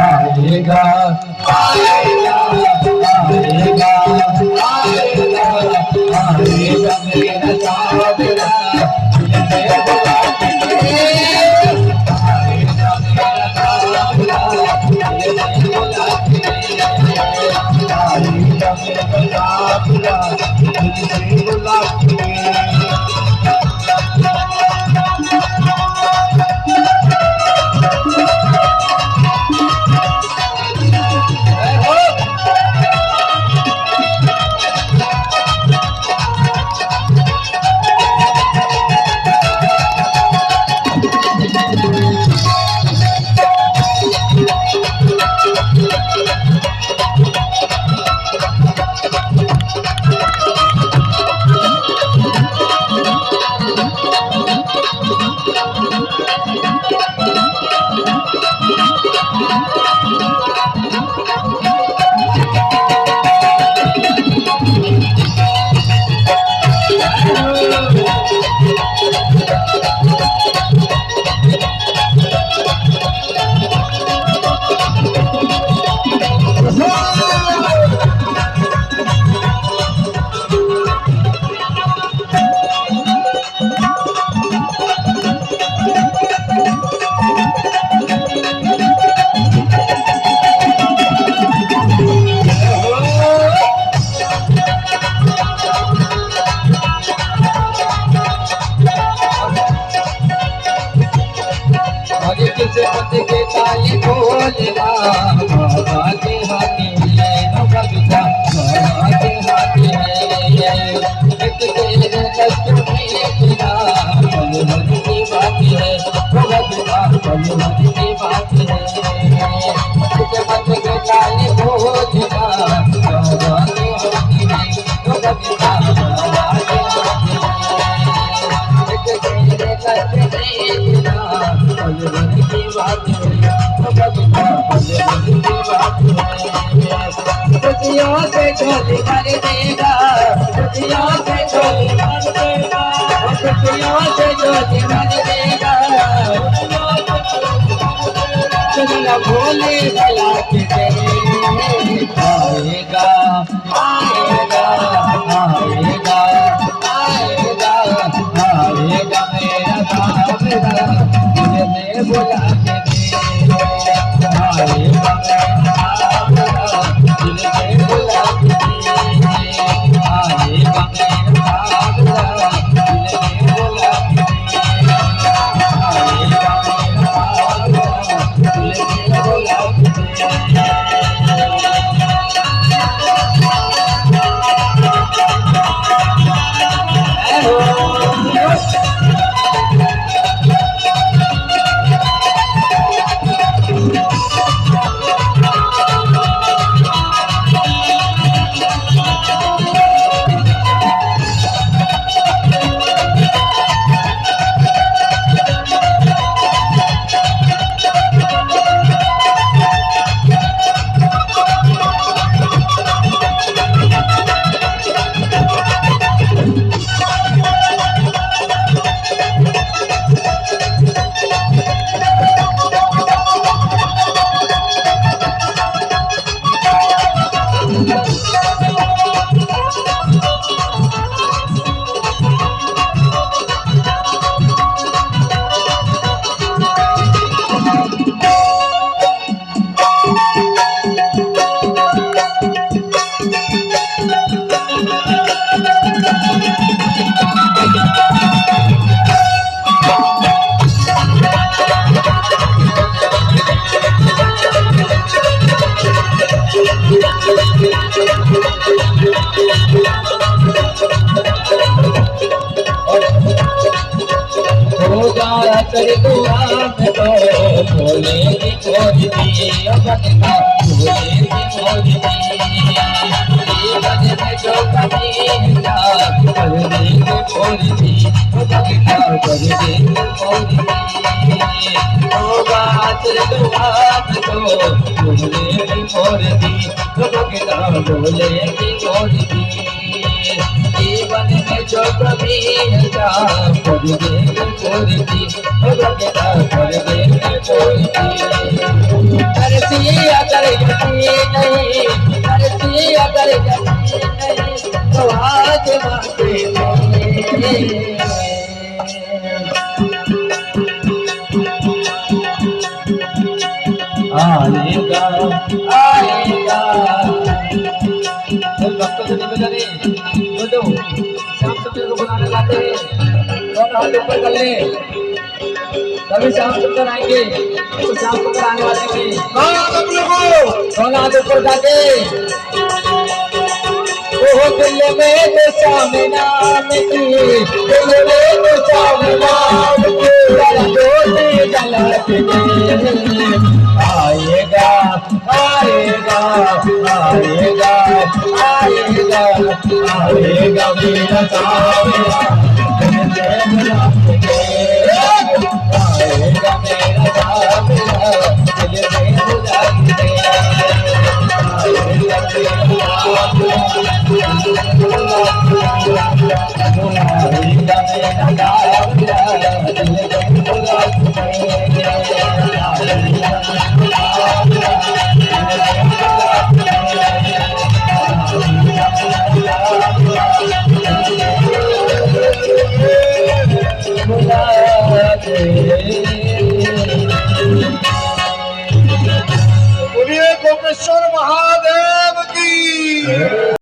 आएगा आएगा आएगा आएगा आएगा मेरा सावरा के ताली बोलना बाबा के हाथी है भगता बाबा के हाथी है एक तेरे कष्ट में बिना भगवान की बात है भगता भगवान की बात है के पद के ताली बोलना बाबा के हाथी है भगता बाबा के हाथी है एक तेरे कष्ट में बिना भगवान की बात है खुशियों से झोली भर देगा खुशियों से झोली भर देगा खुशियों से झोली भर देगा चलना भोले भला के आएगा आएगा आएगा आएगा आएगा मेरा सावरा दिल में बुला के भोले की खोज दी भगता बोले जीवन में जो कभी कर देंगे पूरी भक्ता कर देंगे पूरी होगा सिर्फ बात तो बोले पूरी भक्ता बोले पूरी जीवन में जो कभी कर देंगे पूरी भक्ता कर देंगे पूरी करती अगर नहीं करती अगर नहीं तो आज मांगे आएगा आएगा भक्तों से निवेदन है बोलो श्याम सुंदर को बुलाने लाते दोनों हाथ ऊपर कर ले तभी श्याम सुंदर आएंगे तो श्याम सुंदर आने वाले हैं दोनों हाथ ऊपर जाके वो दिल में तो श्याम नाम की दिल में तो श्याम नाम की ज्योति जलाते आएगा आएगा आएगा आएगा आएगा मेरा श्याम आएगा मेरा श्याम दिल में बुलाते बोलिए गोपेश्वर महादेव की।